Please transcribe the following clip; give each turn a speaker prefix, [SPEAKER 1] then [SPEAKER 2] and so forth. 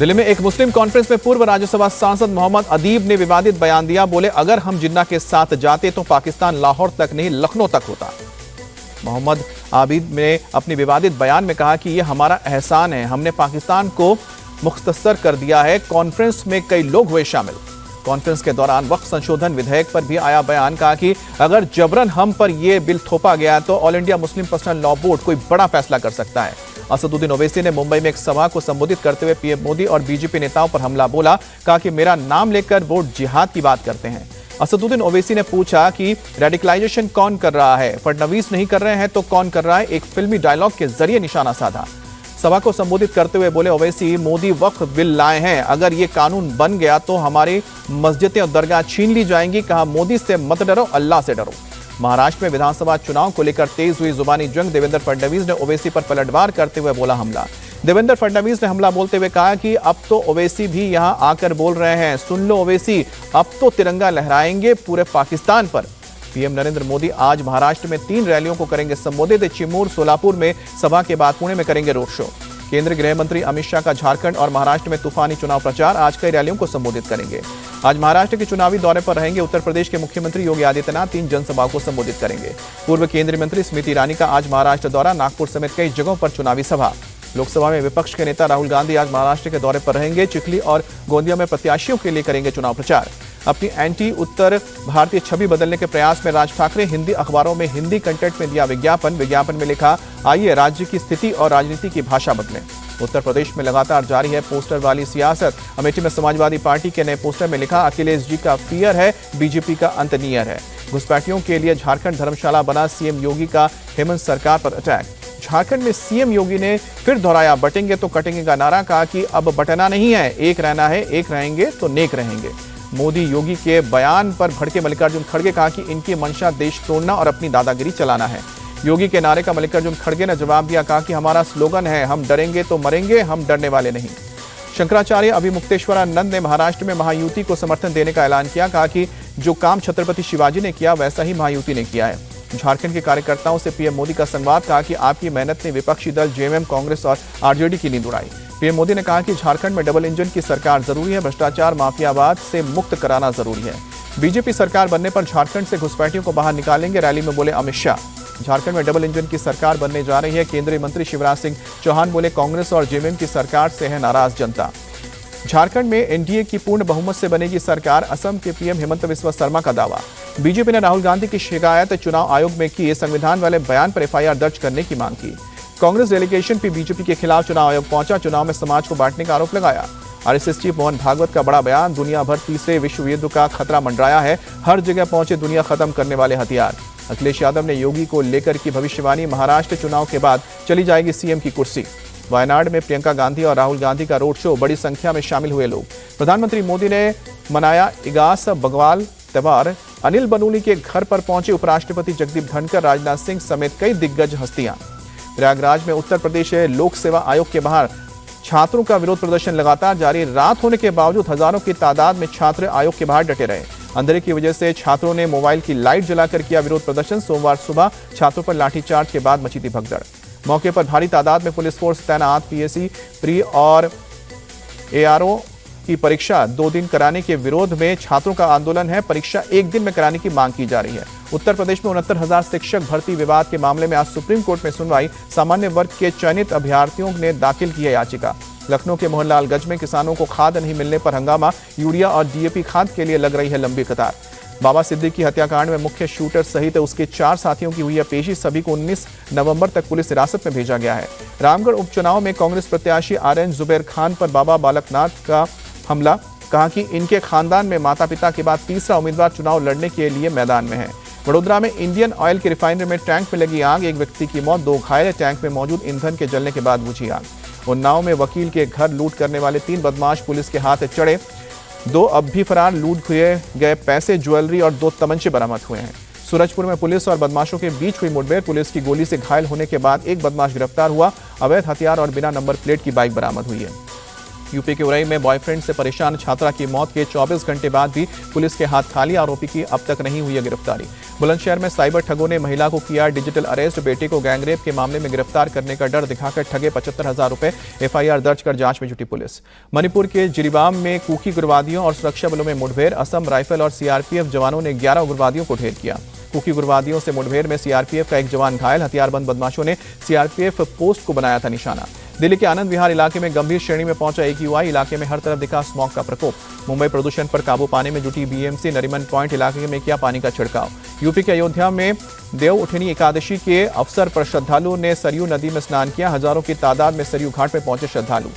[SPEAKER 1] दिल्ली में एक मुस्लिम कॉन्फ्रेंस में पूर्व राज्यसभा सांसद मोहम्मद अदीब ने विवादित बयान दिया। बोले, अगर हम जिन्ना के साथ जाते तो पाकिस्तान लाहौर तक नहीं लखनऊ तक होता। मोहम्मद आबिद ने अपने विवादित बयान में कहा कि यह हमारा एहसान है, हमने पाकिस्तान को मुख्तसर कर दिया है। कॉन्फ्रेंस में कई लोग हुए शामिल। कॉन्फ्रेंस के दौरान वक्फ संशोधन विधेयक पर भी आया बयान। कहा कि अगर जबरन हम पर यह बिल थोपा गया तो all India Muslim personal law board कोई बड़ा फैसला कर सकता है। असदुद्दीन ओवैसी ने मुंबई में एक सभा को संबोधित करते हुए पीएम मोदी और बीजेपी नेताओं पर हमला बोला। कहा कि मेरा नाम लेकर वो जिहाद की बात करते हैं। असदुद्दीन ओवैसी ने पूछा कि रेडिकलाइजेशन कौन कर रहा है, फडणवीस नहीं कर रहे हैं तो कौन कर रहा है। एक फिल्मी डायलॉग के जरिए निशाना साधा। सभा को संबोधित करते हुए बोले ओवैसी, मोदी वक्फ बिल लाए हैं, अगर ये कानून बन गया तो हमारी मस्जिदें और दरगाह छीन ली जाएंगी। कहा, मोदी से मत डरो, अल्लाह से डरो। महाराष्ट्र में विधानसभा चुनाव को लेकर तेज हुई जुबानी जंग। देवेंद्र फडणवीस ने ओवैसी पर पलटवार करते हुए बोला हमला। देवेंद्र फडणवीस ने हमला बोलते हुए कहा कि अब तो ओवैसी भी यहां आकर बोल रहे हैं, सुन लो ओवैसी, अब तो तिरंगा लहराएंगे पूरे पाकिस्तान पर। पीएम नरेंद्र मोदी आज महाराष्ट्र में 3 रैलियों को करेंगे संबोधित। चिमूर, सोलापुर में सभा के बाद पुणे में करेंगे रोड शो। केंद्रीय गृह मंत्री अमित शाह का झारखंड और महाराष्ट्र में तूफानी चुनाव प्रचार। आज कई रैलियों को संबोधित करेंगे। आज महाराष्ट्र के चुनावी दौरे पर रहेंगे। उत्तर प्रदेश के मुख्यमंत्री योगी आदित्यनाथ 3 जनसभाओं को संबोधित करेंगे। पूर्व केंद्रीय मंत्री स्मृति ईरानी का आज महाराष्ट्र दौरा। नागपुर समेत कई जगहों पर चुनावी सभा। लोकसभा में विपक्ष के नेता राहुल गांधी आज महाराष्ट्र के दौरे पर रहेंगे। चिखली और गोंदिया में प्रत्याशियों के लिए करेंगे चुनाव प्रचार। अपनी एंटी उत्तर भारतीय छवि बदलने के प्रयास में राज ठाकरे हिंदी अखबारों में हिंदी कंटेंट में दिया विज्ञापन। विज्ञापन में लिखा, आइए राज्य की स्थिति और राजनीति की भाषा बदलें। उत्तर प्रदेश में लगातार जारी है पोस्टर वाली सियासत। अमेठी में समाजवादी पार्टी के नए पोस्टर में लिखा, अखिलेश जी का फियर है, बीजेपी का अंत नियर है। घुसपैठियों के लिए झारखंड धर्मशाला बना। सीएम योगी का हेमंत सरकार पर अटैक। झारखंड में सीएम योगी ने फिर दोहराया, बटेंगे तो कटेंगे का नारा। कहा कि अब बटना नहीं है, एक रहना है, एक रहेंगे तो नेक रहेंगे। मोदी योगी के बयान पर भड़के मल्लिकार्जुन खड़गे। कहा कि इनकी मंशा देश तोड़ना और अपनी दादागिरी चलाना है। योगी के नारे का मल्लिकार्जुन खड़गे ने जवाब दिया। कहा कि हमारा स्लोगन है, हम डरेंगे तो मरेंगे, हम डरने वाले नहीं। शंकराचार्य अभिमुक्तेश्वरानंद ने महाराष्ट्र में महायुति को समर्थन देने का ऐलान किया। कहा कि जो काम छत्रपति शिवाजी ने किया वैसा ही महायुति ने किया है। झारखंड के कार्यकर्ताओं से पीएम मोदी का संवाद। कहा कि आपकी मेहनत ने विपक्षी दल जेएमएम, कांग्रेस और आरजेडी की नींद उड़ाई। पीएम मोदी ने कहा कि झारखंड में डबल इंजन की सरकार जरूरी है, भ्रष्टाचार माफियावाद से मुक्त कराना जरूरी है। बीजेपी सरकार बनने पर झारखंड से घुसपैठियों को बाहर निकालेंगे, रैली में बोले अमित शाह। झारखंड में डबल इंजन की सरकार बनने जा रही है। केंद्रीय मंत्री शिवराज सिंह चौहान बोले, कांग्रेस और जेएमएम की सरकार से है नाराज जनता। झारखंड में एनडीए की पूर्ण बहुमत से बनेगी सरकार। असम के पीएम हेमंत बिस्वा शर्मा का दावा। बीजेपी ने राहुल गांधी की शिकायत चुनाव आयोग में की। संविधान वाले बयान पर एफआईआर दर्ज करने की मांग की। कांग्रेस डेलीगेशन भी बीजेपी के खिलाफ चुनाव आयोग पहुंचा। चुनाव में समाज को बांटने का आरोप लगाया। आरएसएस चीफ मोहन भागवत का बड़ा बयान। दुनिया भर तीसरे विश्व युद्ध का खतरा मंडराया है, हर जगह पहुंचे दुनिया खत्म करने वाले हथियार। अखिलेश यादव ने योगी को लेकर की भविष्यवाणी। महाराष्ट्र चुनाव के बाद चली जाएगी सीएम की कुर्सी। वायनाड में प्रियंका गांधी और राहुल गांधी का रोड शो। बड़ी संख्या में शामिल हुए लोग। प्रधानमंत्री मोदी ने मनाया इगास बग्वाल त्योहार। अनिल बलूनी के घर पर पहुंचे उपराष्ट्रपति जगदीप धनखड़, राजनाथ सिंह समेत कई दिग्गज हस्तियां। प्रयागराज में उत्तर प्रदेश लोक सेवा आयोग के बाहर छात्रों का विरोध प्रदर्शन लगातार जारी। रात होने के बावजूद हजारों की तादाद में छात्र आयोग के बाहर डटे रहे। अंधेरे की वजह से छात्रों ने मोबाइल की लाइट जलाकर किया विरोध प्रदर्शन। सोमवार सुबह छात्रों पर लाठीचार्ज के बाद मची थी भगदड़। मौके पर भारी तादाद में पुलिस फोर्स तैनात। पीएससी, प्री और एआरओ की परीक्षा 2 दिन कराने के विरोध में छात्रों का आंदोलन है। परीक्षा 1 दिन में कराने की मांग की जा रही है। उत्तर प्रदेश में 69,000 शिक्षक भर्ती विवाद के मामले में आज सुप्रीम कोर्ट में सुनवाई। सामान्य वर्ग के चयनित अभ्यर्थियों ने दाखिल की है याचिका। लखनऊ के मोहनलालगंज में किसानों को खाद नहीं मिलने पर हंगामा। यूरिया और डीएपी खाद के लिए लग रही है लंबी कतार। बाबा सिद्दीकी हत्याकांड में मुख्य शूटर सहित उसके 4 साथियों की हुई है पेशी। सभी को 19 नवंबर तक पुलिस हिरासत में भेजा गया है। रामगढ़ उपचुनाव में कांग्रेस प्रत्याशी आरएन जुबैर खान पर बाबा बालकनाथ का हमला। कहा कि इनके खानदान में माता पिता के बाद तीसरा उम्मीदवार चुनाव लड़ने के लिए मैदान में है। वडोदरा में इंडियन ऑयल की रिफाइनरी में टैंक में लगी आग। 1 व्यक्ति की मौत, 2 घायल। टैंक में मौजूद ईंधन के जलने के बाद बुझी आग। उन्नाव में वकील के घर लूट करने वाले 3 बदमाश पुलिस के हाथ चढ़े। 2 अब भी फरार। लूट हुए गए पैसे, ज्वेलरी और 2 तमंचे बरामद हुए हैं। सूरजपुर में पुलिस और बदमाशों के बीच हुई मुठभेड़। पुलिस की गोली से घायल होने के बाद एक बदमाश गिरफ्तार हुआ। अवैध हथियार और बिना नंबर प्लेट की बाइक बरामद हुई है। यूपी के उरई में बॉयफ्रेंड से परेशान छात्रा की मौत के 24 घंटे बाद भी पुलिस के हाथ खाली, आरोपी की अब तक नहीं हुई है गिरफ्तारी। बुलंदशहर में साइबर ठगों ने महिला को किया डिजिटल अरेस्ट, बेटे को गैंगरेप के मामले में गिरफ्तार करने का डर दिखाकर ठगे 75,000 रुपए, एफआईआर दर्ज कर जांच में जुटी पुलिस। मणिपुर के जिरीबाम में कुकी उग्रवादियों और सुरक्षा बलों में मुठभेड़, असम राइफल और सीआरपीएफ जवानों ने 11 उग्रवादियों को ढेर किया। कुकी उग्रवादियों से मुठभेड़ में सीआरपीएफ का एक जवान घायल, हथियारबंद बदमाशों ने सीआरपीएफ पोस्ट को बनाया था निशाना। दिल्ली के आनंद विहार इलाके में गंभीर श्रेणी में पहुंचा AQI, इलाके में हर तरफ दिखा स्मॉग का प्रकोप। मुंबई प्रदूषण पर काबू पाने में जुटी BMC, नरीमन पॉइंट इलाके में किया पानी का छिड़काव। यूपी के अयोध्या में देव उठनी एकादशी के अवसर पर श्रद्धालुओं ने सरयू नदी में स्नान किया, हजारों की तादाद में सरयू घाट पर पहुंचे श्रद्धालु।